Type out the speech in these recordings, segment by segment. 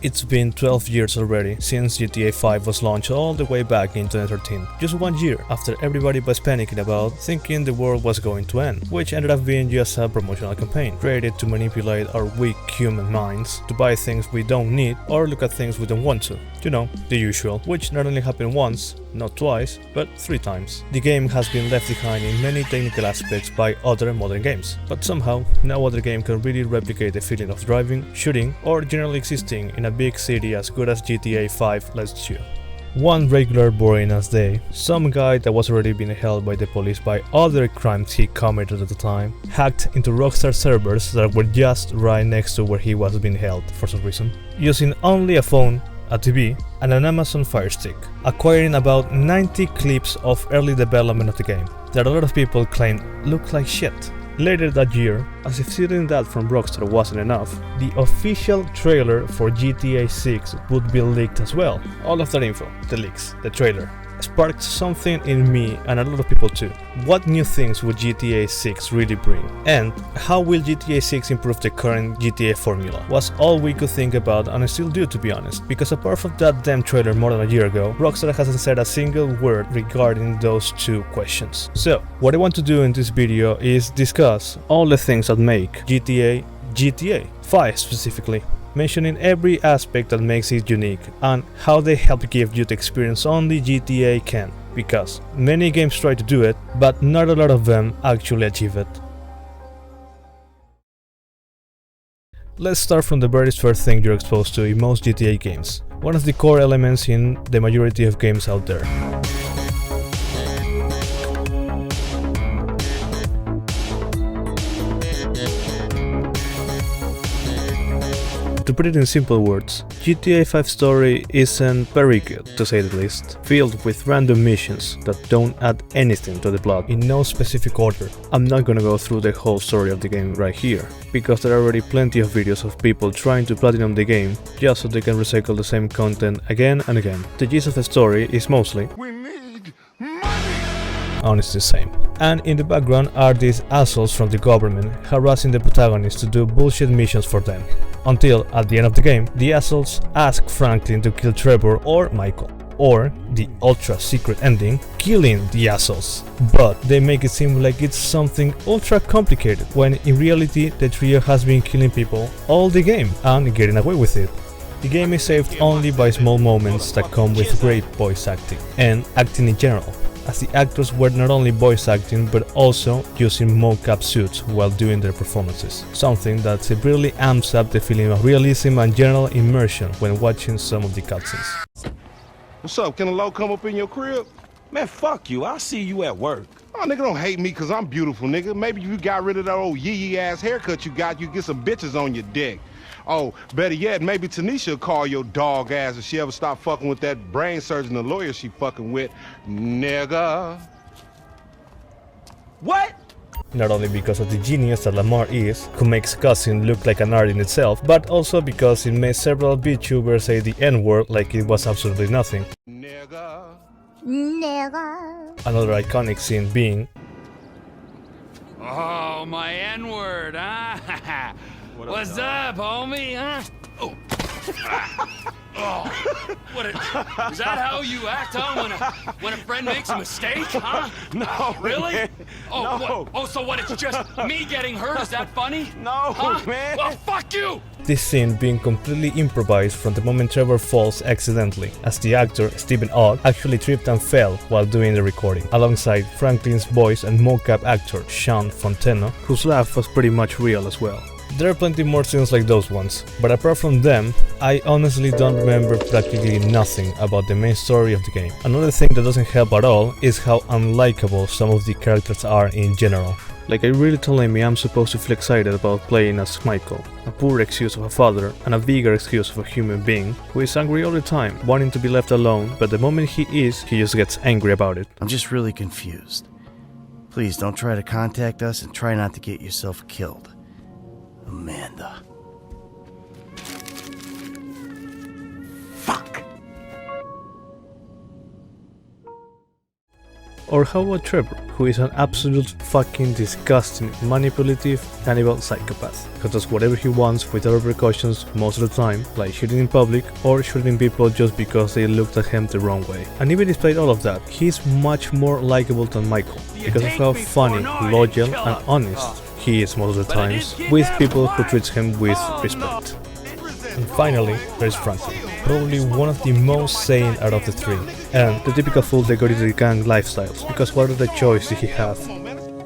It's been 12 years already since GTA 5 was launched all the way back in 2013, just 1 year after everybody was panicking about thinking the world was going to end, which ended up being just a promotional campaign created to manipulate our weak human minds to buy things we don't need or look at things we don't want to. You know, the usual, which not only happened once, not twice, but 3 times. The game has been left behind in many technical aspects by other modern games, but somehow no other game can really replicate the feeling of driving, shooting, or generally existing in a big city as good as GTA 5 lets you. One regular boring ass day, some guy that was already being held by the police by other crimes he committed at the time, hacked into Rockstar servers that were just right next to where he was being held for some reason, using only a phone, a TV, and an Amazon Fire Stick, acquiring about 90 clips of early development of the game that a lot of people claim look like shit. Later that year, as if stealing that from Rockstar wasn't enough, the official trailer for GTA 6 would be leaked as well. All of that info, the leaks, the trailer, sparked something in me and a lot of people too. What new things would GTA 6 really bring? And how will GTA 6 improve the current GTA formula? Was all we could think about, and I still do, to be honest, because apart from that damn trailer more than a year ago, Rockstar hasn't said a single word regarding those 2 questions. So, what I want to do in this video is discuss all the things that make GTA 5 specifically, mentioning every aspect that makes it unique and how they help give you the experience only GTA can, because many games try to do it, but not a lot of them actually achieve it. Let's start from the very first thing you're exposed to in most GTA games, one of the core elements in the majority of games out there. To put it in simple words, GTA 5 story isn't very good, to say the least, filled with random missions that don't add anything to the plot in no specific order. I'm not gonna go through the whole story of the game right here, because there are already plenty of videos of people trying to platinum the game just so they can recycle the same content again and again. The gist of the story is mostly we need money! Honestly same. And in the background are these assholes from the government harassing the protagonist to do bullshit missions for them. Until, at the end of the game, the assholes ask Franklin to kill Trevor or Michael. Or, the ultra secret ending, killing the assholes. But they make it seem like it's something ultra complicated, when in reality the trio has been killing people all the game and getting away with it. The game is saved only by small moments that come with great voice acting, and acting in general, as the actors were not only voice acting but also using mocap suits while doing their performances, something that severely amps up the feeling of realism and general immersion when watching some of the cutscenes. What's up? Can a low come up in your crib? Man, fuck you. I'll see you at work. Oh, nigga, don't hate me cause I'm beautiful, nigga. Maybe if you got rid of that old yee-yee ass haircut you got, you get some bitches on your dick. Oh, better yet, maybe Tanisha will call your dog ass if she ever stop fucking with that brain surgeon, the lawyer she fucking with, nigga. What? Not only because of the genius that Lamar is, who makes cussing look like an art in itself, but also because it made several VTubers say the N-word like it was absolutely nothing. Nigga. Nigga. Another iconic scene being Oh, my N-word, huh? What's up, homie, huh? Oh. Oh. Is that how you act, huh, when a friend makes a mistake, huh? No, really? Man. Oh, no. what? Oh, so what? It's just me getting hurt? Is that funny? No, huh? man. Well, fuck you! this scene being completely improvised from the moment Trevor falls accidentally, as the actor, Stephen Ogg, actually tripped and fell while doing the recording, alongside Franklin's voice and mocap actor, Sean Fontana, whose laugh was pretty much real as well. There are plenty more scenes like those ones, but apart from them, I honestly don't remember practically nothing about the main story of the game. Another thing that doesn't help at all is how unlikable some of the characters are in general. Like, are you really telling me I'm supposed to feel excited about playing as Michael, a poor excuse of a father and a bigger excuse of a human being who is angry all the time, wanting to be left alone, but the moment he just gets angry about it? I'm just really confused. Please don't try to contact us and try not to get yourself killed. Amanda. Fuck. Or how about Trevor, who is an absolute fucking disgusting, manipulative, cannibal psychopath, who does whatever he wants without repercussions most of the time, like shooting in public or shooting people just because they looked at him the wrong way. And even despite all of that, he's much more likable than Michael, because of how funny, loyal and honest he is most of the times with people who treats him with respect. And finally, there's Franklin, probably one of the most sane out of the three, and the typical fool that got into the gang lifestyles, because what other choice did he have?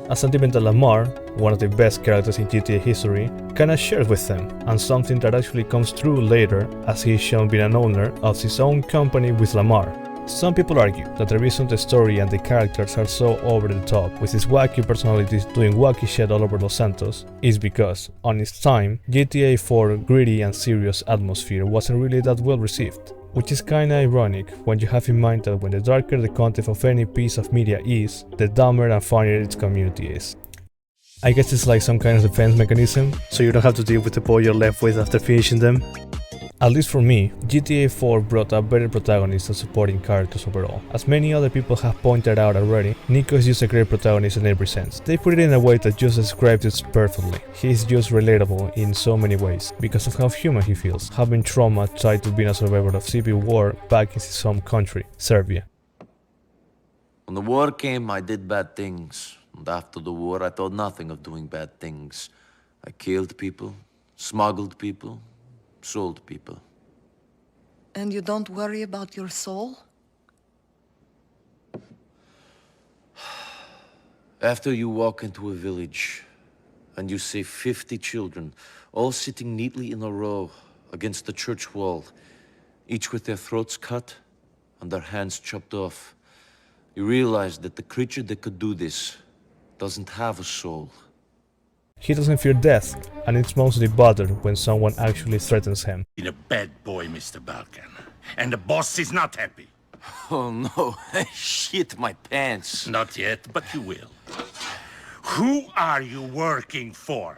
A sentimental Lamar, one of the best characters in GTA history, kinda shares with them, and something that actually comes through later as he is shown being an owner of his own company with Lamar. Some people argue that the reason the story and the characters are so over the top, with his wacky personalities doing wacky shit all over Los Santos, is because, on its time, GTA 4's gritty and serious atmosphere wasn't really that well received. Which is kinda ironic when you have in mind that when the darker the content of any piece of media is, the dumber and funnier its community is. I guess it's like some kind of defense mechanism, so you don't have to deal with the boy you're left with after finishing them. At least for me, GTA 4 brought a better protagonist and supporting characters overall. As many other people have pointed out already, Nico is just a great protagonist in every sense. They put it in a way that just describes it perfectly. He is just relatable in so many ways, because of how human he feels, having trauma tied to being a survivor of civil war back in his home country, Serbia. When the war came, I did bad things. And after the war, I thought nothing of doing bad things. I killed people, smuggled people, sold people. And you don't worry about your soul? After you walk into a village and you see 50 children all sitting neatly in a row against the church wall, each with their throats cut and their hands chopped off, you realize that the creature that could do this doesn't have a soul. He doesn't fear death, and it's mostly bothered when someone actually threatens him. Been a bad boy, Mr. Balkan. And the boss is not happy. Oh no, I shit my pants. Not yet, but you will. Who are you working for?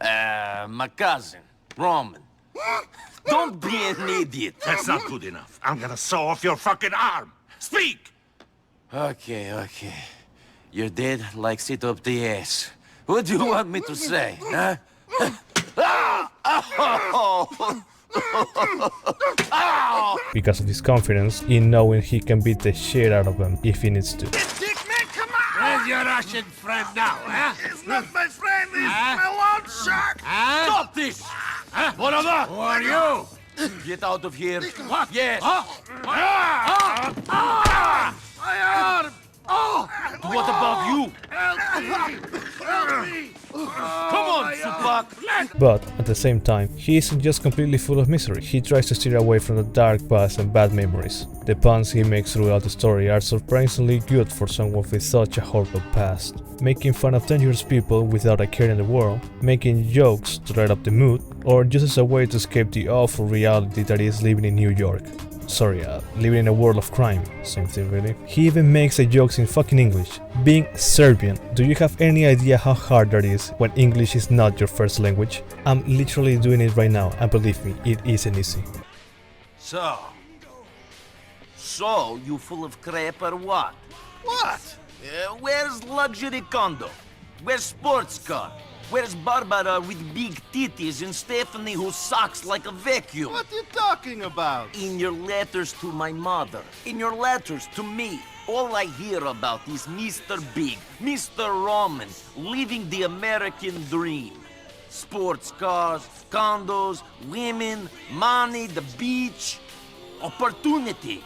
My cousin, Roman. Don't be an idiot. That's not good enough. I'm gonna saw off your fucking arm. Speak! Okay. Your dad likes it up the ass. What do you want me to say, huh? Because of his confidence in knowing he can beat the shit out of them if he needs to. Dickman, come on! Where's your Russian friend now, huh? It's not my friend, it's my old shark! Stop this! What of that? Who are you? Get out of here. What? Yes. What about you? Help me! Come on, Tupac! But, at the same time, he isn't just completely full of misery, he tries to steer away from the dark past and bad memories. The puns he makes throughout the story are surprisingly good for someone with such a horrible past. Making fun of dangerous people without a care in the world, making jokes to light up the mood, or just as a way to escape the awful reality that is living in New York. Sorry, living in a world of crime. Same thing, really. He even makes the jokes in fucking English. Being Serbian, do you have any idea how hard that is when English is not your first language? I'm literally doing it right now, and believe me, it isn't easy. So, you full of crap or what? What? Where's luxury condo? Where's sports car? Where's Barbara with big titties and Stephanie who sucks like a vacuum? What are you talking about? In your letters to my mother, in your letters to me, all I hear about is Mr. Big, Mr. Roman, living the American dream. Sports cars, condos, women, money, the beach, opportunity.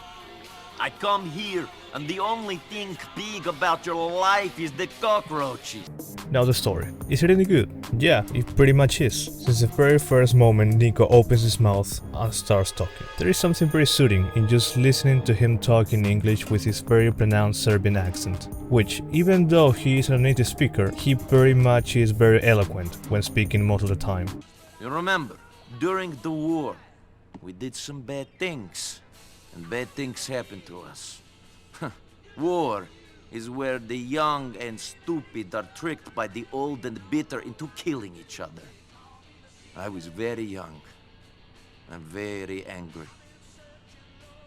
I come here, and the only thing big about your life is the cockroaches. Now the story. Is it any good? Yeah, it pretty much is. Since the very first moment Nico opens his mouth and starts talking. There is something very soothing in just listening to him talk in English with his very pronounced Serbian accent, which, even though he is a native speaker, he very much is very eloquent when speaking most of the time. You remember, during the war, we did some bad things, and bad things happened to us. War is where the young and stupid are tricked by the old and bitter into killing each other. I was very young and very angry.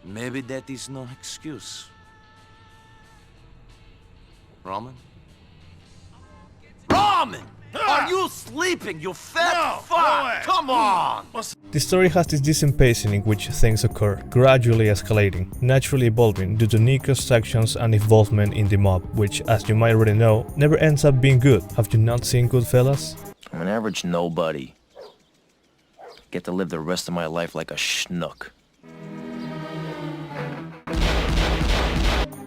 Maybe that is no excuse. Roman? Roman! Are you sleeping, you fat fuck? Come on! The story has this decent pacing in which things occur, gradually escalating, naturally evolving due to Nico's actions and involvement in the mob, which, as you might already know, never ends up being good. Have you not seen Goodfellas? I'm an average nobody. Get to live the rest of my life like a schnook.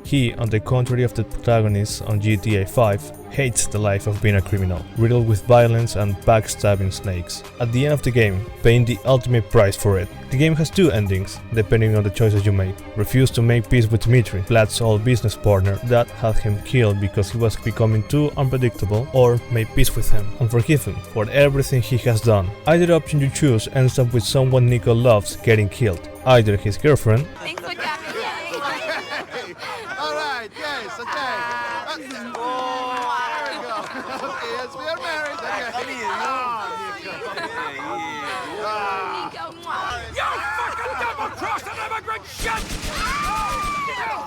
He, on the contrary of the protagonist on GTA 5, hates the life of being a criminal, riddled with violence and backstabbing snakes. At the end of the game, paying the ultimate price for it. The game has two endings, depending on the choices you make. Refuse to make peace with Dmitri, Vlad's old business partner that had him killed because he was becoming too unpredictable, or make peace with him and forgive him for everything he has done. Either option you choose ends up with someone Nico loves getting killed, either his girlfriend, Alright, yes, okay. There we go. Okay, yes, we are married. Okay. Come here, You fucking double-crossing immigrant shit! Get on.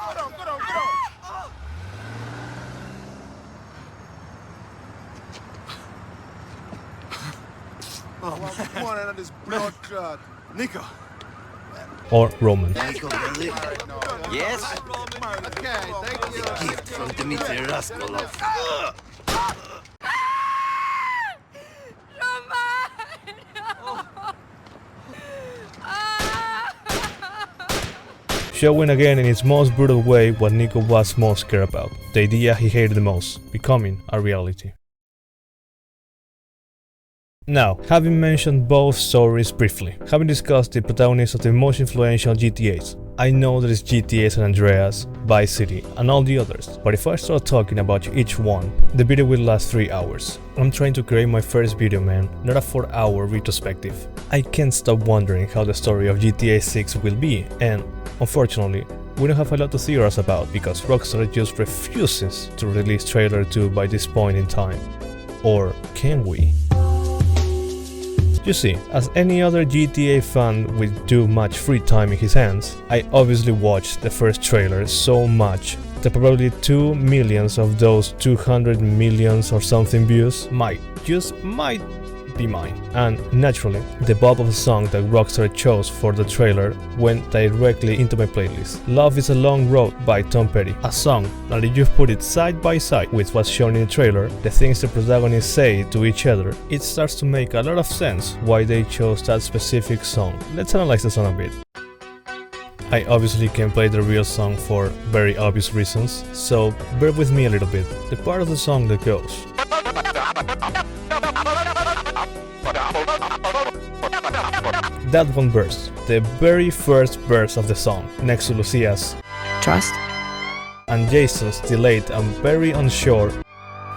Oh, well, come on, out of this blood clot. Nico. or Roman. Yes? Okay, thank you. Gift from Dmitry Raskolov. Showing again in its most brutal way what Nico was most scared about, the idea he hated the most, becoming a reality. Now, having mentioned both stories briefly, having discussed the protagonists of the most influential GTAs, I know there is GTA San Andreas, Vice City, and all the others, but if I start talking about each one, the video will last 3 hours. I'm trying to create my first video, man, not a 4-hour retrospective. I can't stop wondering how the story of GTA 6 will be, and unfortunately, we don't have a lot to theorize about because Rockstar just refuses to release Trailer 2 by this point in time. Or can we? You see, as any other GTA fan with too much free time in his hands, I obviously watched the first trailer so much that probably 2 million of those 200 millions or something views might be mine. And naturally, the bulk of the song that Rockstar chose for the trailer went directly into my playlist. Love is a Long Road by Tom Petty, a song that if you put it side by side with what's shown in the trailer, the things the protagonists say to each other, it starts to make a lot of sense why they chose that specific song. Let's analyze the song a bit. I obviously can't play the real song for very obvious reasons, so bear with me a little bit. The part of the song that goes that one verse, the very first verse of the song, next to Lucia's Trust? and Jason's delayed and very unsure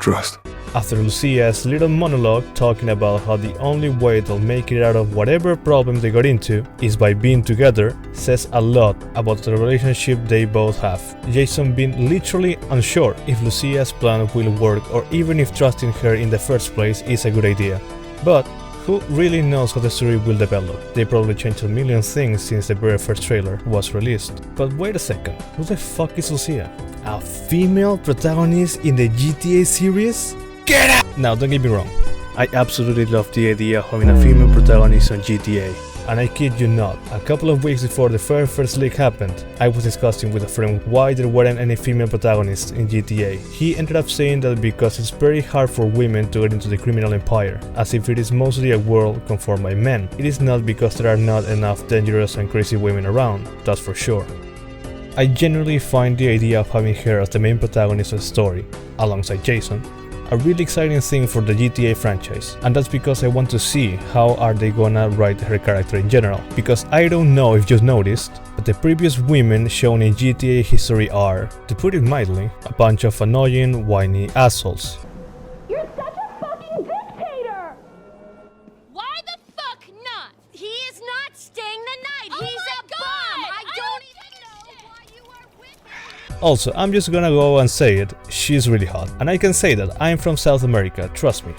Trust. after Lucia's little monologue talking about how the only way they'll make it out of whatever problem they got into is by being together, says a lot about the relationship they both have. Jason being literally unsure if Lucia's plan will work or even if trusting her in the first place is a good idea. But who really knows how the story will develop? They probably changed a million things since the very first trailer was released. But wait a second, who the fuck is Lucia? A female protagonist in the GTA series? Get out! Now don't get me wrong, I absolutely love the idea of having a female protagonist on GTA. And I kid you not, a couple of weeks before the first leak happened, I was discussing with a friend why there weren't any female protagonists in GTA. He ended up saying that because it's very hard for women to get into the criminal empire, as if it is mostly a world conformed by men. It is not because there are not enough dangerous and crazy women around, that's for sure. I genuinely find the idea of having her as the main protagonist of the story, alongside Jason, a really exciting thing for the GTA franchise, and that's because I want to see how are they gonna write her character in general, because I don't know if you've noticed, but the previous women shown in GTA history are, to put it mildly, a bunch of annoying, whiny assholes. You're such a fucking dictator! Why the fuck not? He is not staying the night. He's a bum. I don't even know why you are with him. Also, I'm just gonna go and say it, she's really hot. And I can say that I'm from South America, trust me.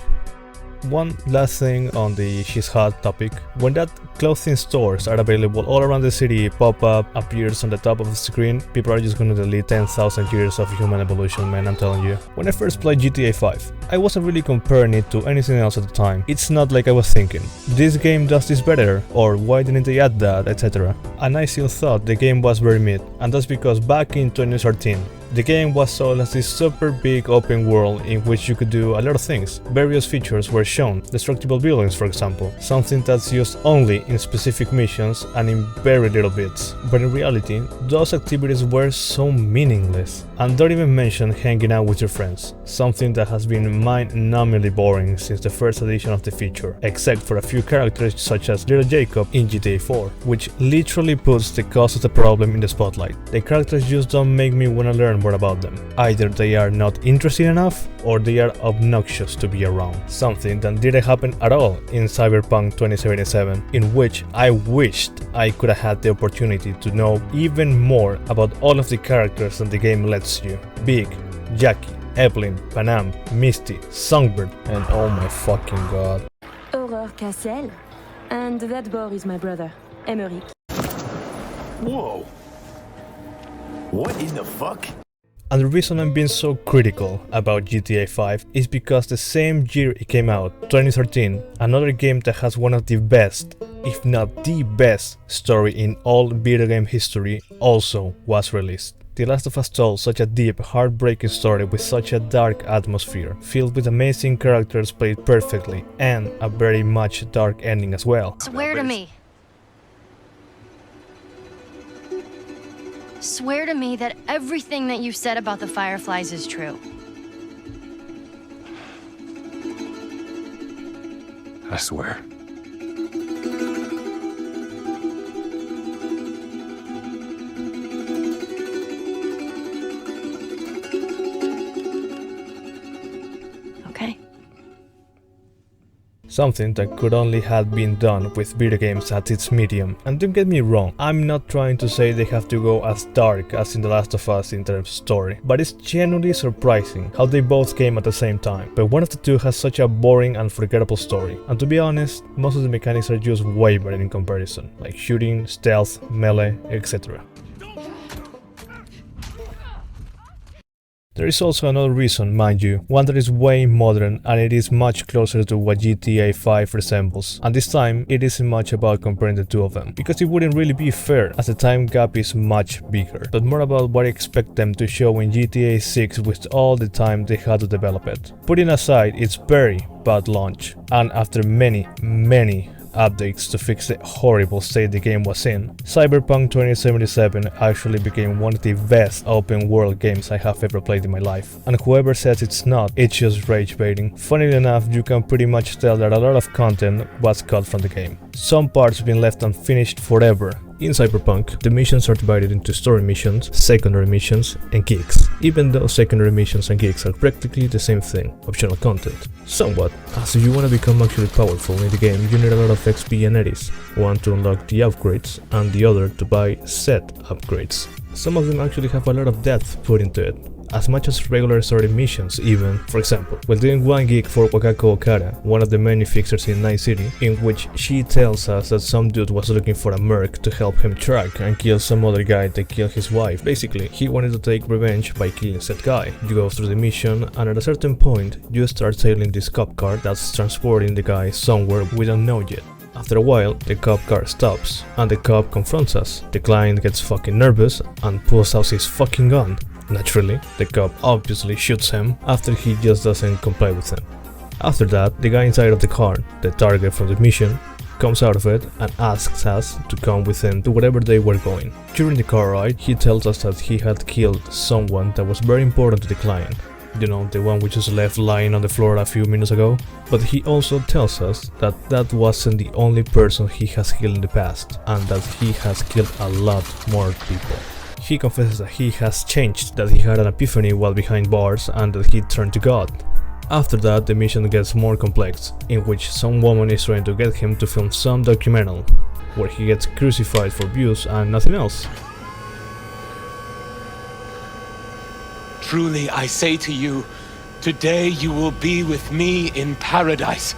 One last thing on the she's hot topic. When that clothing stores are available all around the city pop-up appears on the top of the screen, people are just gonna delete 10,000 years of human evolution, man, I'm telling you. When I first played GTA 5, I wasn't really comparing it to anything else at the time. It's not like I was thinking, this game does this better, or why didn't they add that, etc. And I still thought the game was very mid, and that's because back in 2013, the game was sold as this super big open world in which you could do a lot of things. Various features were shown, destructible buildings for example, something that's used only in specific missions and in very little bits. But in reality, those activities were so meaningless. And don't even mention hanging out with your friends, something that has been mind-numbingly boring since the first edition of the feature, except for a few characters such as Little Jacob in GTA 4, which literally puts the cause of the problem in the spotlight. The characters just don't make me wanna learn more about them. Either they are not interesting enough, or they are obnoxious to be around. Something that didn't happen at all in Cyberpunk 2077, in which I wished I could have had the opportunity to know even more about all of the characters that the game lets you. Big, Jackie, Evelyn, Panam, Misty, Songbird, and oh my fucking god. Aurore Cassel. And that boy is my brother, Emmerich. Whoa. What in the fuck? And the reason I'm being so critical about GTA 5 is because the same year it came out, 2013, another game that has one of the best, if not the best, story in all video game history also was released. The Last of Us told such a deep, heartbreaking story with such a dark atmosphere, filled with amazing characters played perfectly, and a very much dark ending as well. Swear to me. Swear to me that everything that you said about the Fireflies is true. I swear. Okay. Something that could only have been done with video games at its medium. And don't get me wrong, I'm not trying to say they have to go as dark as in The Last of Us in terms of story, but it's genuinely surprising how they both came at the same time, but one of the two has such a boring and forgettable story. And to be honest, most of the mechanics are just way better in comparison, like shooting, stealth, melee, etc. There is also another reason, mind you, one that is way modern and it is much closer to what GTA 5 resembles, and this time it isn't much about comparing the two of them, because it wouldn't really be fair as the time gap is much bigger, but more about what I expect them to show in GTA 6 with all the time they had to develop it. Putting aside its very bad launch, and after many updates to fix the horrible state the game was in, Cyberpunk 2077 actually became one of the best open world games I have ever played in my life. And whoever says it's not, it's just rage baiting. Funnily enough, you can pretty much tell that a lot of content was cut from the game. Some parts have been left unfinished forever. In Cyberpunk, the missions are divided into story missions, secondary missions, and gigs. Even though secondary missions and gigs are practically the same thing, optional content. Somewhat, as if you want to become actually powerful in the game, you need a lot of XP and eddies, one to unlock the upgrades, and the other to buy set upgrades. Some of them actually have a lot of depth put into it, as much as regular story missions even. For example, while doing one gig for Wakako Okada, one of the many fixers in Night City, in which she tells us that some dude was looking for a merc to help him track and kill some other guy that killed his wife. Basically, he wanted to take revenge by killing said guy. You go through the mission, and at a certain point, you start sailing this cop car that's transporting the guy somewhere we don't know yet. After a while, the cop car stops, and the cop confronts us. The client gets fucking nervous and pulls out his fucking gun. Naturally, the cop obviously shoots him after he just doesn't comply with him. After that, the guy inside of the car, the target from the mission, comes out of it and asks us to come with him to wherever they were going. During the car ride, he tells us that he had killed someone that was very important to the client. You know, the one we just left lying on the floor a few minutes ago. But he also tells us that that wasn't the only person he has killed in the past, and that he has killed a lot more people. He confesses that he has changed, that he had an epiphany while behind bars, and that he turned to God. After that, the mission gets more complex, in which some woman is trying to get him to film some documentary, where he gets crucified for views and nothing else. Truly I say to you, today you will be with me in paradise.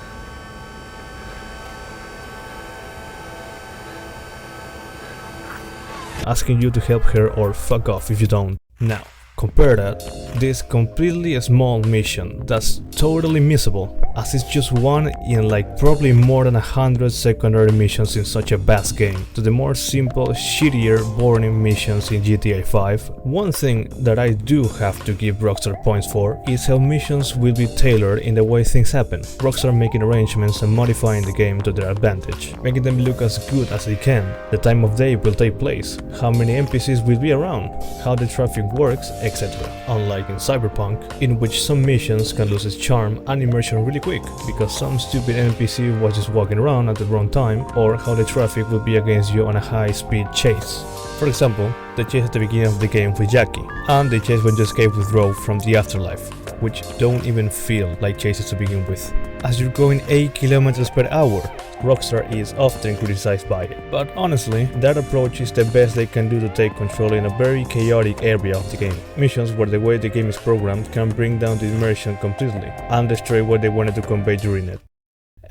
asking you to help her or fuck off if you don't. Now, compare that, this completely small mission that's totally missable, as it's just one in like probably more than 100 secondary missions in such a vast game, to the more simple, shittier, boring missions in GTA 5. One thing that I do have to give Rockstar points for is how missions will be tailored in the way things happen. Rockstar making arrangements and modifying the game to their advantage, making them look as good as they can, the time of day will take place, how many NPCs will be around, how the traffic works, etc. Unlike in Cyberpunk, in which some missions can lose its charm and immersion really quick, because some stupid NPC was just walking around at the wrong time, or how the traffic will be against you on a high-speed chase. For example, the chase at the beginning of the game with Jackie, and the chase when you escape with Rogue from the afterlife, which don't even feel like chases to begin with, as you're going 8 km per hour. Rockstar is often criticized by it, but honestly, that approach is the best they can do to take control in a very chaotic area of the game. Missions where the way the game is programmed can bring down the immersion completely, and destroy what they wanted to convey during it.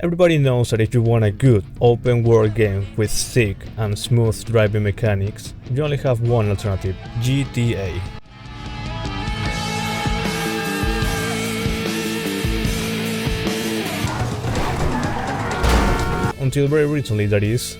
Everybody knows that if you want a good, open-world game with thick and smooth driving mechanics, you only have one alternative: GTA. Until very recently, that is.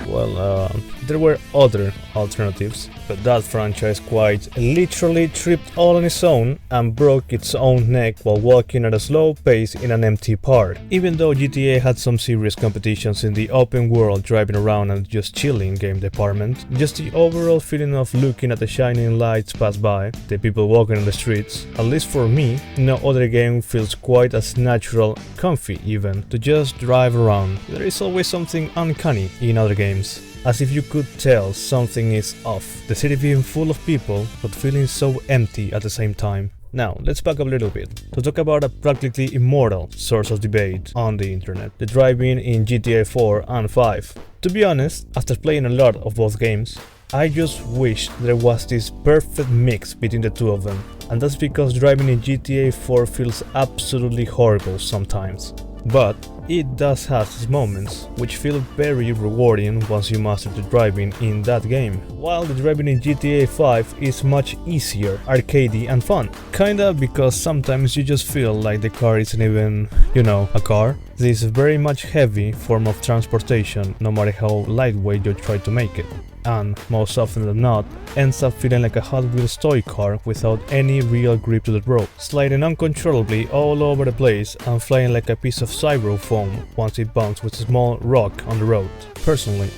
Well, there were other alternatives, but that franchise quite literally tripped all on its own and broke its own neck while walking at a slow pace in an empty park. Even though GTA had some serious competitions in the open world driving around and just chilling game department, just the overall feeling of looking at the shining lights pass by, the people walking on the streets, at least for me, no other game feels quite as natural, comfy even, to just drive around. There is always something uncanny in other games, as if you could tell something is off, the city being full of people but feeling so empty at the same time. Now, let's back up a little bit to talk about a practically immortal source of debate on the internet, the driving in GTA 4 and 5. To be honest, after playing a lot of both games, I just wish there was this perfect mix between the two of them, and that's because driving in GTA 4 feels absolutely horrible sometimes. But it does have its moments, which feel very rewarding once you master the driving in that game, while the driving in GTA 5 is much easier, arcadey and fun. Kinda because sometimes you just feel like the car isn't even, a car. This very much heavy form of transportation, no matter how lightweight you try to make it, and most often than not, ends up feeling like a Hot Wheels toy car without any real grip to the road, sliding uncontrollably all over the place and flying like a piece of styrofoam once it bumps with a small rock on the road. Personally,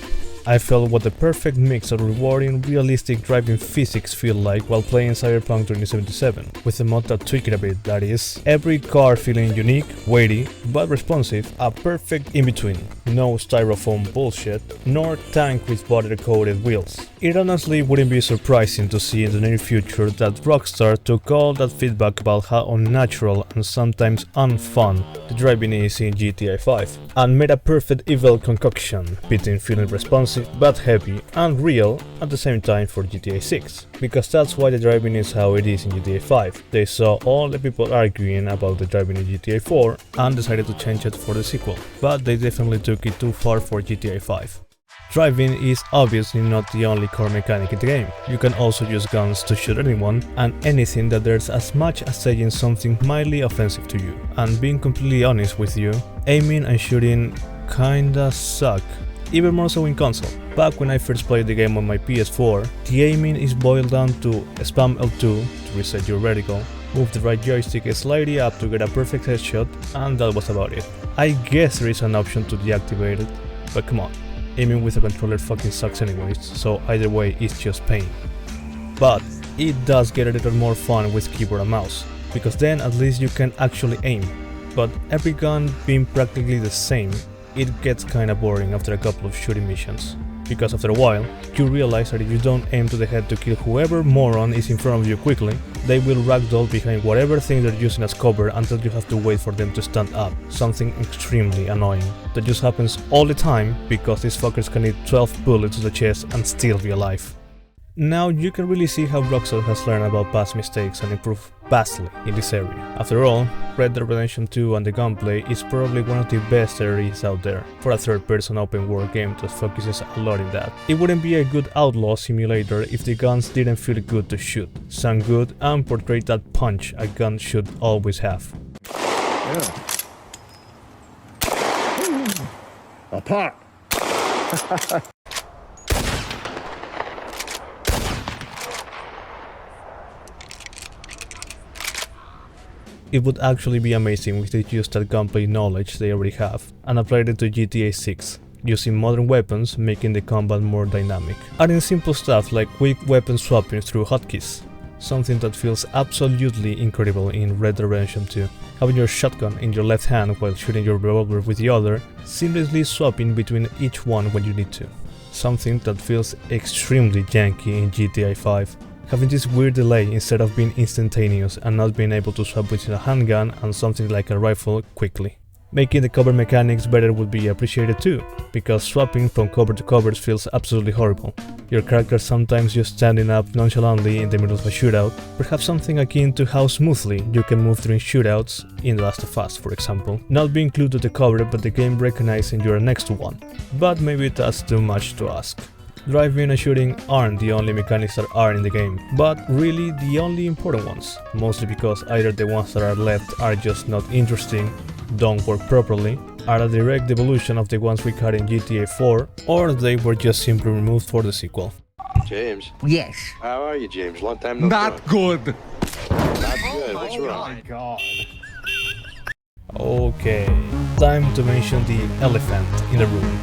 I felt what the perfect mix of rewarding, realistic driving physics feel like while playing Cyberpunk 2077, with a mod that tweaked it a bit, that is. Every car feeling unique, weighty, but responsive, a perfect in-between. No styrofoam bullshit, nor tank with butter-coated wheels. It honestly wouldn't be surprising to see in the near future that Rockstar took all that feedback about how unnatural and sometimes unfun the driving is in GTA 5, and made a perfect evil concoction between feeling responsive but heavy and real at the same time for GTA 6, because that's why the driving is how it is in GTA 5. They saw all the people arguing about the driving in GTA 4 and decided to change it for the sequel, but they definitely took it too far for GTA 5. Driving is obviously not the only core mechanic in the game. You can also use guns to shoot anyone and anything that dares as much as saying something mildly offensive to you. And being completely honest with you, aiming and shooting kinda suck. Even more so in console. Back when I first played the game on my PS4, the aiming is boiled down to spam L2 to reset your reticle, move the right joystick slightly up to get a perfect headshot, and that was about it. I guess there is an option to deactivate it, but come on, aiming with a controller fucking sucks anyways, so either way it's just pain. But it does get a little more fun with keyboard and mouse, because then at least you can actually aim. But every gun being practically the same, it gets kinda boring after a couple of shooting missions, because after a while, you realize that if you don't aim to the head to kill whoever moron is in front of you quickly, they will ragdoll behind whatever thing they're using as cover until you have to wait for them to stand up, something extremely annoying. That just happens all the time because these fuckers can hit 12 bullets to the chest and still be alive. Now you can really see how Rockstar has learned about past mistakes and improved vastly in this area. After all, Red Dead Redemption 2 and the gunplay is probably one of the best there is out there for a third-person open-world game that focuses a lot in that. It wouldn't be a good outlaw simulator if the guns didn't feel good to shoot, sound good, and portray that punch a gun should always have. Yeah. Apart. It would actually be amazing if they used that gunplay knowledge they already have and applied it to GTA 6, using modern weapons making the combat more dynamic. Adding simple stuff like quick weapon swapping through hotkeys, something that feels absolutely incredible in Red Dead Redemption 2. Having your shotgun in your left hand while shooting your revolver with the other, seamlessly swapping between each one when you need to. Something that feels extremely janky in GTA 5. Having this weird delay instead of being instantaneous and not being able to swap between a handgun and something like a rifle quickly. Making the cover mechanics better would be appreciated too, because swapping from cover to covers feels absolutely horrible. Your character sometimes just standing up nonchalantly in the middle of a shootout, perhaps something akin to how smoothly you can move during shootouts in The Last of Us, for example. Not being glued to the cover but the game recognizing you're next to one. But maybe that's too much to ask. Driving and shooting aren't the only mechanics that are in the game, but really the only important ones, mostly because either the ones that are left are just not interesting, don't work properly, are a direct evolution of the ones we had in GTA 4, or they were just simply removed for the sequel. James? Yes. How are you, James? Long time no Not talk. good. Not good. What's wrong? Oh my God. Okay, time to mention the elephant in the room.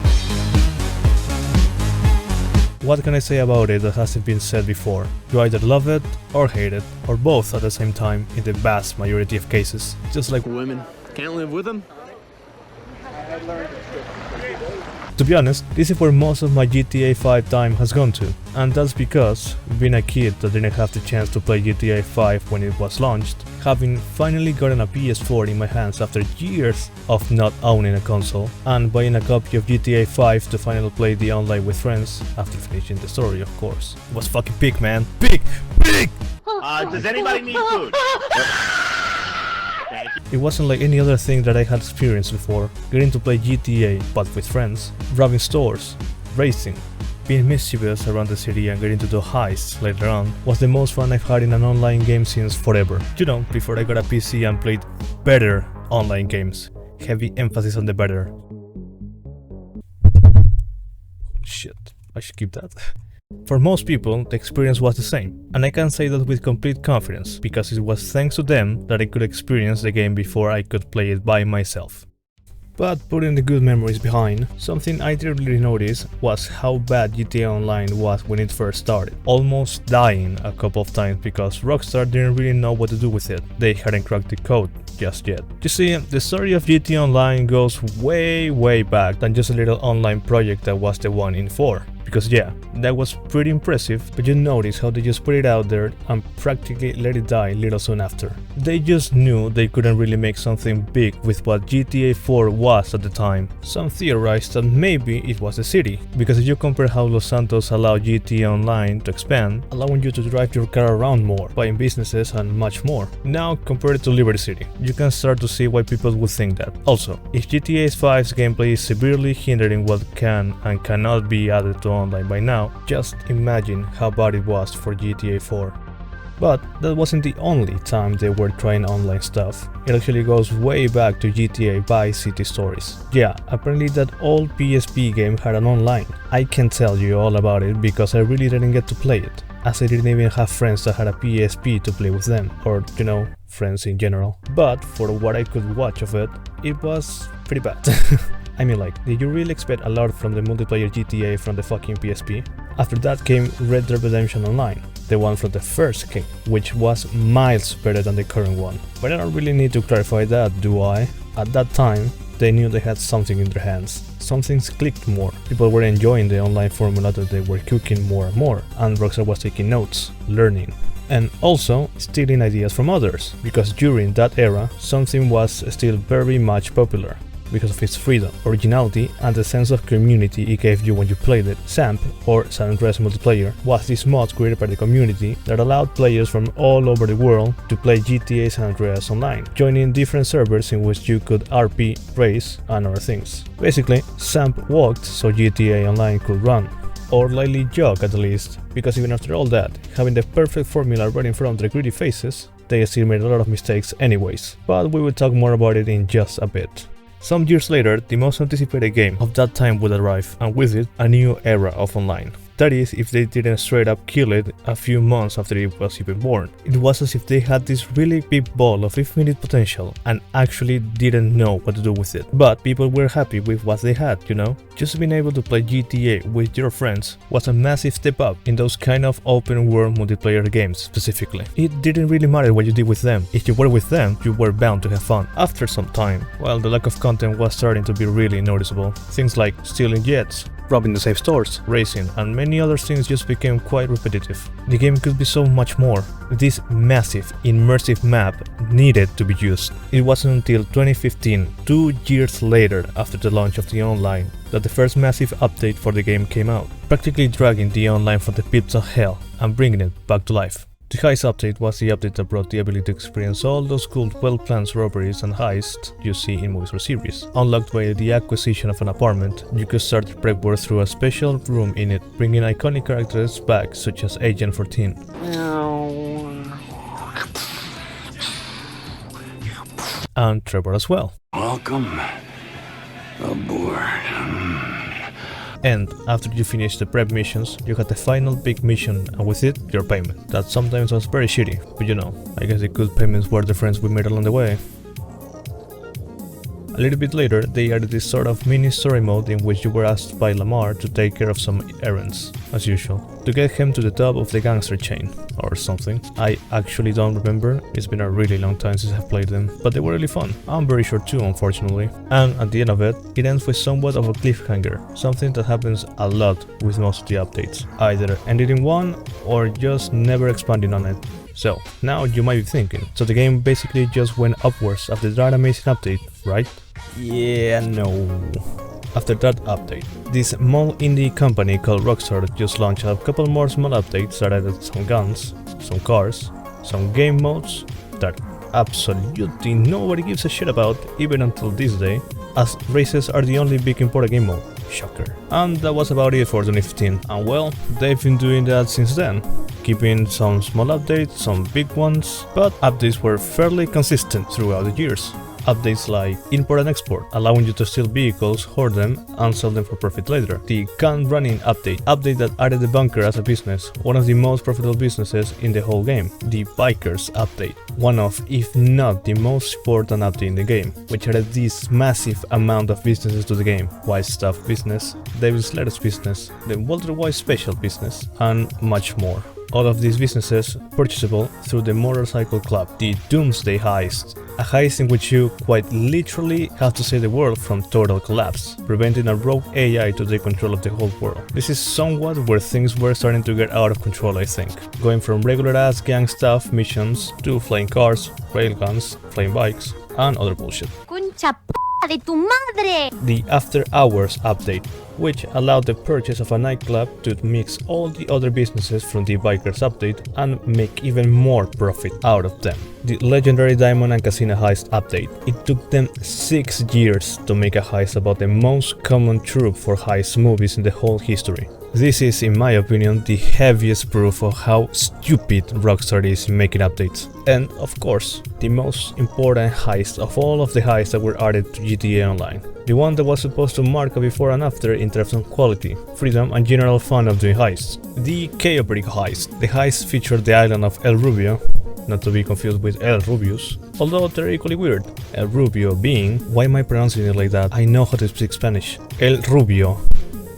What can I say about it that hasn't been said before? You either love it or hate it, or both at the same time in the vast majority of cases. Just like Women can't live with them. To be honest, this is where most of my GTA 5 time has gone to, and that's because, being a kid that didn't have the chance to play GTA 5 when it was launched, having finally gotten a PS4 in my hands after years of not owning a console, and buying a copy of GTA 5 to finally play the online with friends, after finishing the story of course. It was fucking big, man. Big! Big! Does anybody need food? It wasn't like any other thing that I had experienced before. Getting to play GTA, but with friends, robbing stores, racing, being mischievous around the city and getting to do heists later on was the most fun I've had in an online game since forever. You know, before I got a PC and played better online games. Heavy emphasis on the better. Shit, I should keep that. For most people, the experience was the same, and I can say that with complete confidence, because it was thanks to them that I could experience the game before I could play it by myself. But putting the good memories behind, something I didn't really notice was how bad GTA Online was when it first started, almost dying a couple of times because Rockstar didn't really know what to do with it. They hadn't cracked the code just yet. You see, the story of GTA Online goes way back than just a little online project that was the one in 4. Because yeah, that was pretty impressive, but you notice how they just put it out there and practically let it die little soon after. They just knew they couldn't really make something big with what GTA 4 was at the time. Some theorized that maybe it was the city, because if you compare how Los Santos allowed GTA Online to expand, allowing you to drive your car around more, buying businesses and much more. Now compare it to Liberty City, you can start to see why people would think that. Also, if GTA 5's gameplay is severely hindering what can and cannot be added to online by now, just imagine how bad it was for GTA 4. But that wasn't the only time they were trying online stuff. It actually goes way back to GTA Vice City Stories. Yeah, apparently that old PSP game had an online. I can tell you all about it because I really didn't get to play it, as I didn't even have friends that had a PSP to play with them, or you know, friends in general. But for what I could watch of it, it was pretty bad. I mean, like, did you really expect a lot from the multiplayer GTA from the fucking PSP? After that came Red Dead Redemption Online, the one from the first game, which was miles better than the current one. But I don't really need to clarify that, do I? At that time, they knew they had something in their hands. Some things clicked more, people were enjoying the online formula that they were cooking more and more, and Rockstar was taking notes, learning. And also stealing ideas from others, because during that era, something was still very much popular. because of its freedom, originality, and the sense of community it gave you when you played it. SAMP, or San Andreas Multiplayer, was this mod created by the community that allowed players from all over the world to play GTA San Andreas online, joining different servers in which you could RP, race, and other things. Basically, SAMP worked so GTA Online could run, or lightly jog at the least, because even after all that, having the perfect formula right in front of their greedy faces, they still made a lot of mistakes anyways, but we will talk more about it in just a bit. Some years later, the most anticipated game of that time would arrive, and with it, a new era of online. That is, if they didn't straight up kill it a few months after it was even born. It was as if they had this really big ball of infinite potential and actually didn't know what to do with it. But people were happy with what they had, you know? Just being able to play GTA with your friends was a massive step up in those kind of open world multiplayer games specifically. It didn't really matter what you did with them. If you were with them, you were bound to have fun. After some time, well, the lack of content was starting to be really noticeable. Things like stealing jets, robbing the safe stores, racing, and many other things just became quite repetitive. The game could be so much more. This massive, immersive map needed to be used. It wasn't until 2015, 2 years later after the launch of the online, that the first massive update for the game came out, practically dragging the online from the pits of hell and bringing it back to life. The Heist update was the update that brought the ability to experience all those cool well-planned robberies and heists you see in movies or series. Unlocked by the acquisition of an apartment, you could start the prep work through a special room in it, bringing iconic characters back such as Agent 14. And Trevor as well. Welcome aboard. And after you finish the prep missions, you had the final big mission, and with it, your payment. That sometimes was very shitty, but you know, I guess the good payments were the friends we made along the way. A little bit later, they added this sort of mini story mode in which you were asked by Lamar to take care of some errands, as usual, to get him to the top of the gangster chain, or something. I actually don't remember, it's been a really long time since I've played them, but they were really fun. I'm very short too, unfortunately. And at the end of it, it ends with somewhat of a cliffhanger, something that happens a lot with most of the updates, either ending in one, or just never expanding on it. So, now you might be thinking, so the game basically just went upwards after that amazing update, right? Yeah, no. After that update, this small indie company called Rockstar just launched a couple more small updates that added some guns, some cars, some game modes that absolutely nobody gives a shit about even until this day, as races are the only big important game mode. Shocker. And that was about it for 2015, and well, they've been doing that since then, keeping some small updates, some big ones, but updates were fairly consistent throughout the years. Updates like import and export, allowing you to steal vehicles, hoard them, and sell them for profit later. The gun running update that added the bunker as a business, one of the most profitable businesses in the whole game. The bikers update, one of, if not the most important update in the game, which added this massive amount of businesses to the game. White Stuff business, Devil's Lettuce business, the Walter White Special business, and much more. All of these businesses purchasable through the Motorcycle Club, the Doomsday Heist, a heist in which you quite literally have to save the world from total collapse, preventing a rogue AI to take control of the whole world. This is somewhat where things were starting to get out of control, I think, going from regular ass gang stuff missions to flying cars, railguns, flying bikes, and other bullshit. Concha p de tu madre! The After Hours update, which allowed the purchase of a nightclub to mix all the other businesses from the Bikers update and make even more profit out of them. The legendary Diamond and Casino Heist update. It took them 6 years to make a heist about the most common trope for heist movies in the whole history. This is, in my opinion, the heaviest proof of how stupid Rockstar is in making updates. And, of course, the most important heist of all of the heists that were added to GTA Online. The one that was supposed to mark a before and after in terms of quality, freedom, and general fun of doing heists. The Cayo Perico heist. The heist featured the island of El Rubio, not to be confused with El Rubius, although they're equally weird. El Rubio being, why am I pronouncing it like that? I know how to speak Spanish. El Rubio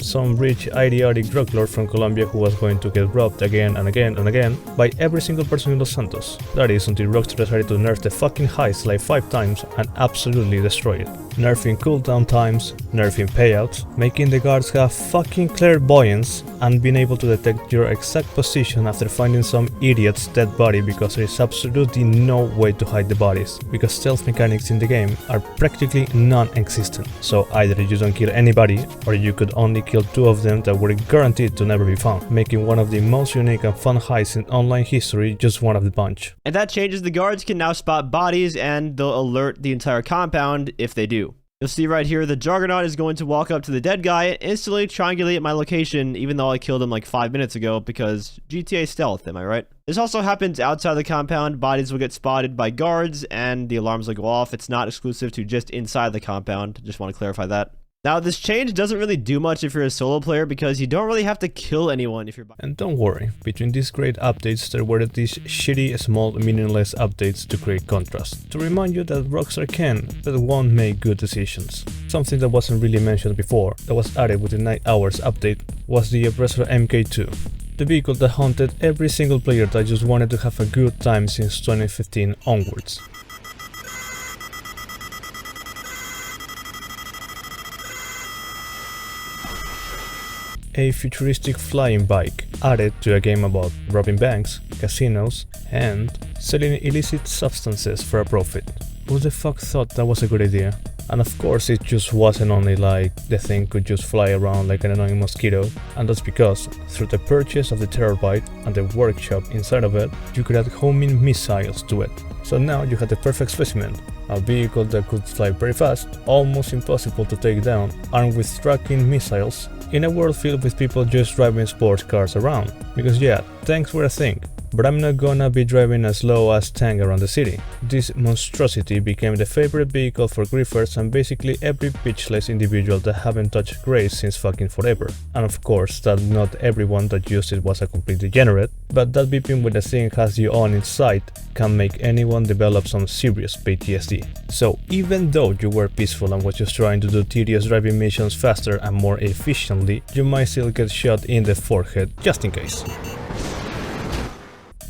some rich idiotic drug lord from Colombia who was going to get robbed again and again and again by every single person in Los Santos. That is until Rockstar decided to nerf the fucking heist like 5 times and absolutely destroy it. Nerfing cooldown times, nerfing payouts, making the guards have fucking clairvoyance and being able to detect your exact position after finding some idiot's dead body because there is absolutely no way to hide the bodies, because stealth mechanics in the game are practically non-existent. So either you don't kill anybody or you could only kill 2 of them that were guaranteed to never be found, making one of the most unique and fun heists in online history just one of the bunch. And that changes. The guards can now spot bodies and they'll alert the entire compound if they do. You'll see right here the Juggernaut is going to walk up to the dead guy and instantly triangulate my location even though I killed him like 5 minutes ago because GTA stealth, am I right? This also happens outside the compound. Bodies will get spotted by guards and the alarms will go off. It's not exclusive to just inside the compound. Just want to clarify that. Now, this change doesn't really do much if you're a solo player because you don't really have to kill anyone if you're... And don't worry, between these great updates there were these shitty, small, meaningless updates to create contrast. To remind you that Rockstar can, but won't make good decisions. Something that wasn't really mentioned before, that was added with the Night Hours update, was the Oppressor MK2. The vehicle that haunted every single player that just wanted to have a good time since 2015 onwards. A futuristic flying bike added to a game about robbing banks, casinos, and selling illicit substances for a profit. Who the fuck thought that was a good idea? And of course it just wasn't only like the thing could just fly around like an annoying mosquito, and that's because through the purchase of the Terrorbyte and the workshop inside of it, you could add homing missiles to it. So now you had the perfect specimen, a vehicle that could fly very fast, almost impossible to take down, armed with tracking missiles, in a world filled with people just driving sports cars around. Because yeah, tanks were a thing, but I'm not gonna be driving a slow-ass tank around the city. This monstrosity became the favorite vehicle for griefers and basically every bitchless individual that haven't touched grace since fucking forever. And of course, that not everyone that used it was a complete degenerate, but that beeping when the thing has you on its sight can make anyone develop some serious PTSD. So even though you were peaceful and was just trying to do tedious driving missions faster and more efficiently, you might still get shot in the forehead just in case.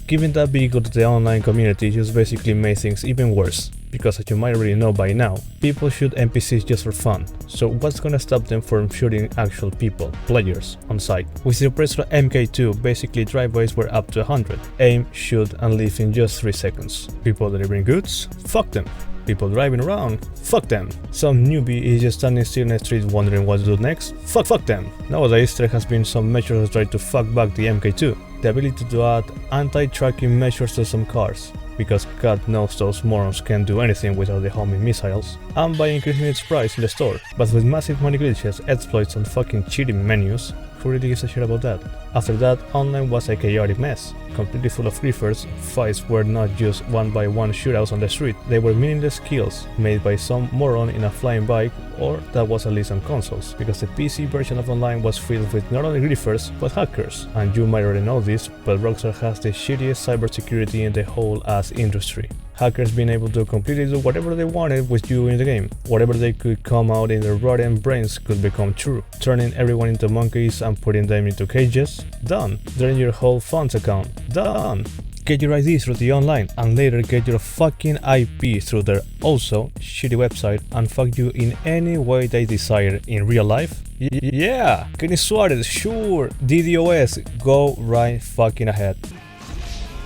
Giving that vehicle to the online community just basically made things even worse, because as you might already know by now, people shoot NPCs just for fun, so what's gonna stop them from shooting actual people, players, on sight? With the Oppressor MK2, basically driveways were up to 100, aim, shoot and leave in just 3 seconds. People delivering goods? Fuck them. People driving around? Fuck them. Some newbie is just standing still in the street wondering what to do next? Fuck them. Nowadays there has been some measures that try to fuck back the MK2. The ability to add anti-tracking measures to some cars, because God knows those morons can't do anything without the homing missiles, and by increasing its price in the store. But with massive money glitches, exploits and fucking cheating menus, who really gives a shit about that? After that, online was a chaotic mess, completely full of griefers. Fights were not just one-by-one shootouts on the street, they were meaningless kills made by some moron in a flying bike, or that was at least on consoles, because the PC version of online was filled with not only griefers, but hackers. And you might already know this, but Rockstar has the shittiest cybersecurity in the whole ass industry. Hackers being able to completely do whatever they wanted with you in the game. Whatever they could come out in their rotten brains could become true. Turning everyone into monkeys and putting them into cages? Done. Drain your whole funds account? Done. Get your ID through the online and later get your fucking IP through their also shitty website and fuck you in any way they desire in real life? Yeah! Kenny Suarez, sure! DDoS, go right fucking ahead.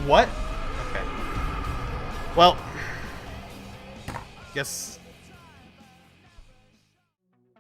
What? Okay. Well, guess.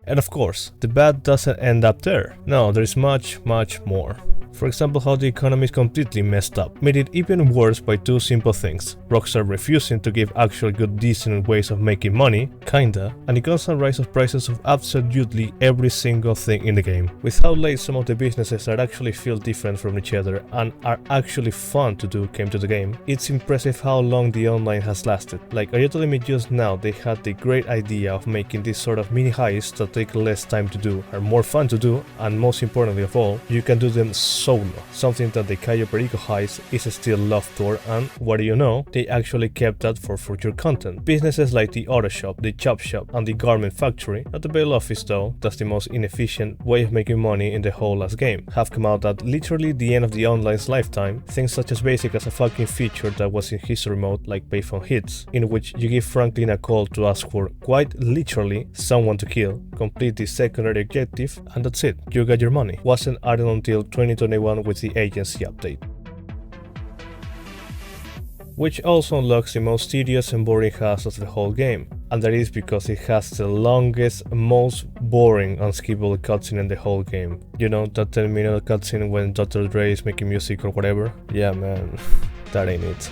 And of course, the bad doesn't end up there. No, there's much more. For example, how the economy is completely messed up, made it even worse by 2 simple things. Rockstar refusing to give actual good decent ways of making money, kinda, and the constant rise of prices of absolutely every single thing in the game. With how late some of the businesses that actually feel different from each other and are actually fun to do came to the game, it's impressive how long the online has lasted. Like, are you telling me just now they had the great idea of making this sort of mini heists that take less time to do, are more fun to do, and most importantly of all, you can do them Solo, something that the Cayo Perico heist is still loved for, and what do you know, they actually kept that for future content. Businesses like the auto shop, the chop shop, and the garment factory, not the bail office though, that's the most inefficient way of making money in the whole last game, have come out at literally the end of the online's lifetime, things such as basic as a fucking feature that was in history mode like payphone hits, in which you give Franklin a call to ask for, quite literally, someone to kill, complete the secondary objective, and that's it, you got your money. Wasn't added until 2021 with the agency update. Which also unlocks the most tedious and boring house of the whole game, and that is because it has the longest, most boring, unskippable cutscene in the whole game. You know, that 10-minute cutscene when Dr. Dre is making music or whatever? Yeah man, that ain't it.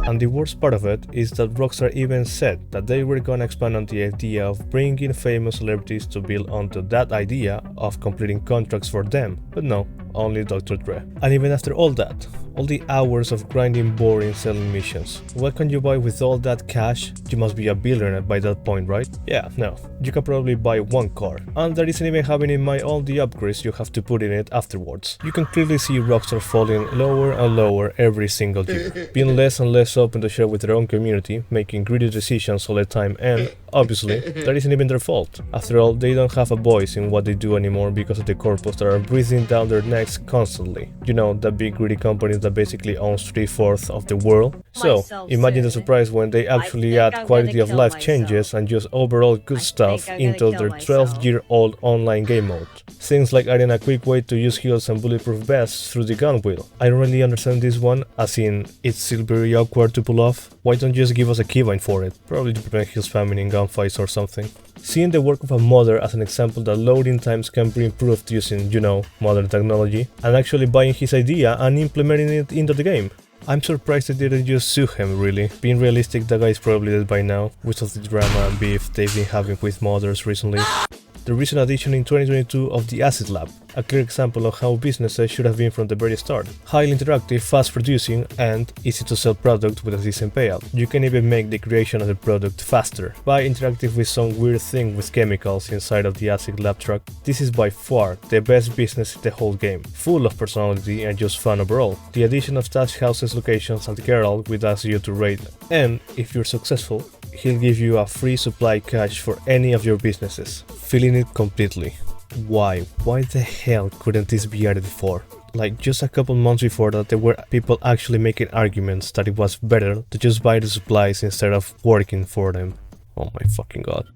And the worst part of it is that Rockstar even said that they were gonna expand on the idea of bringing famous celebrities to build onto that idea of completing contracts for them, but no, only Dr. Dre. And even after all that, all the hours of grinding, boring, selling missions, what can you buy with all that cash? You must be a billionaire by that point, right? Yeah, no, you can probably buy one car, and that isn't even having in mind all the upgrades you have to put in it afterwards. You can clearly see Rockstar falling lower and lower every single year, being less and less open to share with their own community, making greedy decisions all the time, and obviously, that isn't even their fault. After all, they don't have a voice in what they do anymore because of the corpos that are breathing down their necks constantly. You know, the big greedy companies that basically owns 3/4 of the world. So, imagine the surprise when they actually add quality of life changes and just overall good stuff into their 12-year-old online game mode. Things like adding a quick way to use heals and bulletproof vests through the gun wheel. I don't really understand this one, as in, it's still very awkward to pull off. Why don't you just give us a keybind for it? Probably to prevent heal spamming in gunfights or something. Seeing the work of a modder as an example that loading times can be improved using, you know, modern technology, and actually buying his idea and implementing it into the game. I'm surprised they didn't just sue him, really. Being realistic, the guy is probably dead by now, with all the drama and beef they've been having with modders recently. The recent addition in 2022 of the Acid Lab, a clear example of how businesses should have been from the very start. Highly interactive, fast producing, and easy to sell product with a decent payout. You can even make the creation of the product faster by interacting with some weird thing with chemicals inside of the Acid Lab truck. This is by far the best business in the whole game, full of personality and just fun overall. The addition of Stash House's locations and Geralt will ask you to raid, and if you're successful, he'll give you a free supply cache for any of your businesses, filling it completely. Why the hell couldn't this be added before? Like, just a couple months before that, there were people actually making arguments that it was better to just buy the supplies instead of working for them. Oh my fucking god.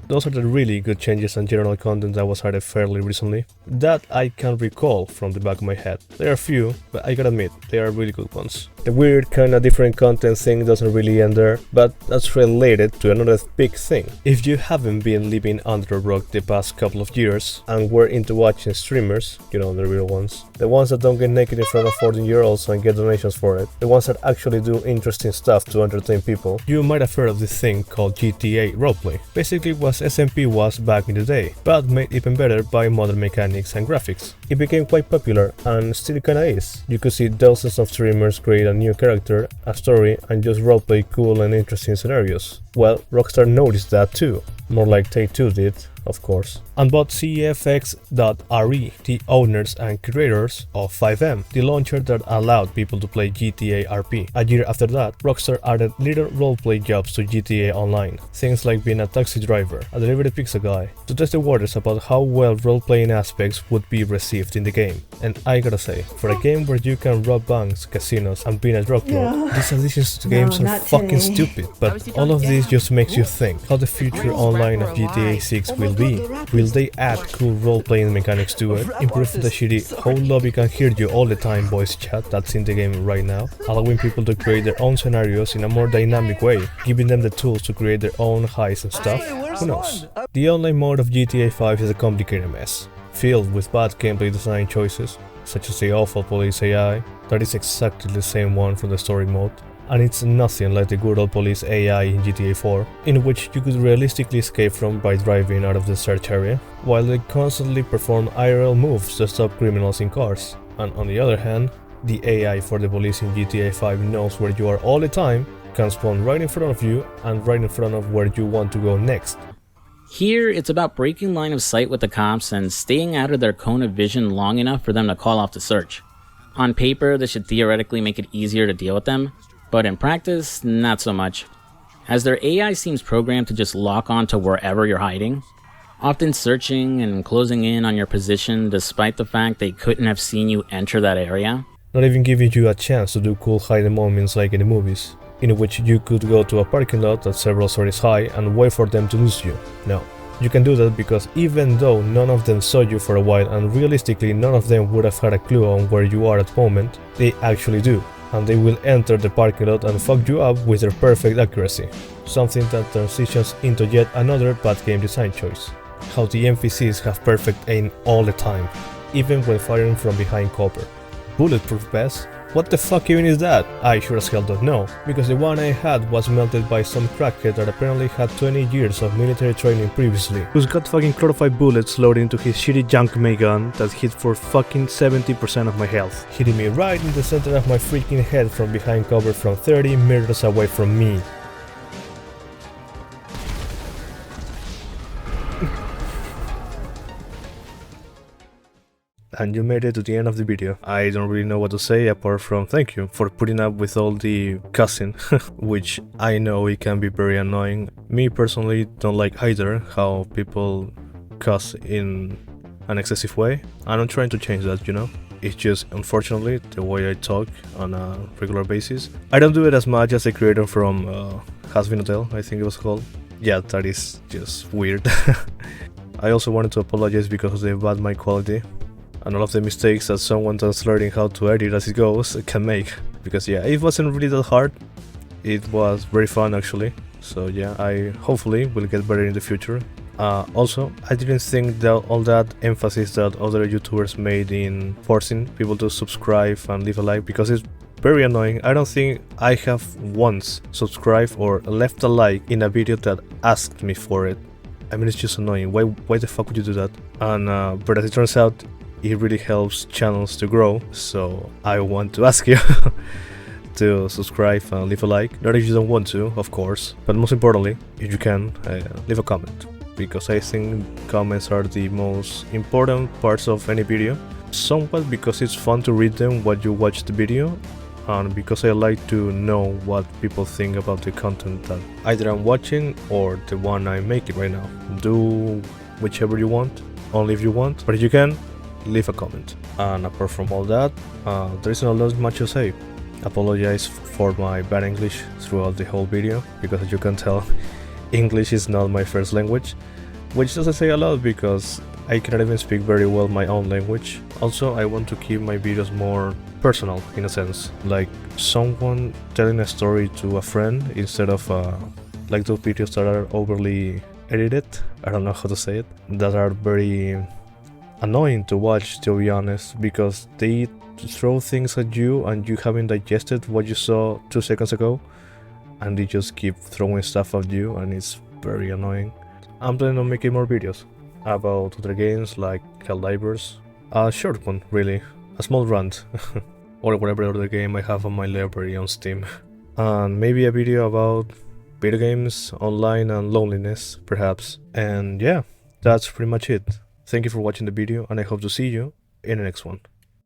Those are the really good changes and general content that was added fairly recently, that I can recall from the back of my head. There are few, but I gotta admit, they are really good ones. The weird kinda different content thing doesn't really end there, but that's related to another big thing. If you haven't been living under a rock the past couple of years and were into watching streamers, you know, the real ones, the ones that don't get naked in front of 14-year-olds and get donations for it, the ones that actually do interesting stuff to entertain people, you might have heard of this thing called GTA Roleplay. Basically what SMP was back in the day, but made even better by modern mechanics and graphics. It became quite popular and still kinda is. You could see dozens of streamers create a new character, a story, and just roleplay cool and interesting scenarios. Well, Rockstar noticed that too, more like Take-Two did, of course, and bought CFX.RE, the owners and creators of FiveM, the launcher that allowed people to play GTA RP. A year after that, Rockstar added little roleplay jobs to GTA Online, things like being a taxi driver, a delivery pizza guy, to test the waters about how well role-playing aspects would be received in the game. And I gotta say, for a game where you can rob banks, casinos, and be in a drug lord, these additions to games are fucking stupid, but all of this just makes you think how the future online of GTA 6 will be. Will they add cool role-playing mechanics to it, improving the shitty whole lobby can hear you all the time voice chat that's in the game right now, allowing people to create their own scenarios in a more dynamic way, giving them the tools to create their own heists and stuff? Who knows? The online mode of GTA 5 is a complicated mess, filled with bad gameplay design choices, such as the awful police AI, that is exactly the same one from the story mode, and it's nothing like the good old police AI in GTA 4, in which you could realistically escape from by driving out of the search area, while they constantly perform IRL moves to stop criminals in cars. And on the other hand, the AI for the police in GTA 5 knows where you are all the time can spawn right in front of you and right in front of where you want to go next. Here, it's about breaking line of sight with the cops and staying out of their cone of vision long enough for them to call off the search. On paper, this should theoretically make it easier to deal with them, but in practice, not so much, as their AI seems programmed to just lock on to wherever you're hiding, often searching and closing in on your position despite the fact they couldn't have seen you enter that area. Not even giving you a chance to do cool hiding moments like in the movies, in which you could go to a parking lot that's several stories high and wait for them to lose you. No. You can do that because even though none of them saw you for a while and realistically none of them would have had a clue on where you are at the moment, they actually do. And they will enter the parking lot and fuck you up with their perfect accuracy. Something that transitions into yet another bad game design choice. How the NPCs have perfect aim all the time, even when firing from behind cover. Bulletproof vest? What the fuck even is that? I sure as hell don't know, because the one I had was melted by some crackhead that apparently had 20 years of military training previously, who's got fucking chlorofied bullets loaded into his shitty junk gun that hit for fucking 70% of my health, hitting me right in the center of my freaking head from behind cover from 30 meters away from me. And you made it to the end of the video. I don't really know what to say apart from thank you for putting up with all the cussing, which I know it can be very annoying. Me personally don't like either how people cuss in an excessive way, and I'm trying to change that, you know? It's just, unfortunately, the way I talk on a regular basis. I don't do it as much as the creator from Hazbin Hotel, I think it was called. Yeah, that is just weird. I also wanted to apologize because of the bad mic quality and all of the mistakes that someone that's learning how to edit as it goes can make. Because yeah, it wasn't really that hard. It was very fun actually. So yeah, I hopefully will get better in the future. Also, I didn't think that all that emphasis that other YouTubers made in forcing people to subscribe and leave a like, because it's very annoying. I don't think I have once subscribed or left a like in a video that asked me for it. I mean, it's just annoying. Why the fuck would you do that? And but as it turns out, it really helps channels to grow, so I want to ask you to subscribe and leave a like. Not if you don't want to, of course, but most importantly, if you can, leave a comment, because I think comments are the most important parts of any video. Somewhat because it's fun to read them while you watch the video, and because I like to know what people think about the content that either I'm watching or the one I'm making right now. Do whichever you want, only if you want, but if you can, leave a comment. And apart from all that, there isn't a lot much to say. Apologize for my bad English throughout the whole video, because as you can tell, English is not my first language, which doesn't say a lot because I cannot even speak very well my own language. Also, I want to keep my videos more personal in a sense, like someone telling a story to a friend instead of like those videos that are overly edited, I don't know how to say it, that are very annoying to watch, to be honest, because they throw things at you and you haven't digested what you saw 2 seconds ago, and they just keep throwing stuff at you, and it's very annoying. I'm planning on making more videos about other games like Helldivers, a short one really, a small rant, or whatever other game I have on my library on Steam, and maybe a video about video games, online and loneliness perhaps. And yeah, that's pretty much it. Thank you for watching the video, and I hope to see you in the next one.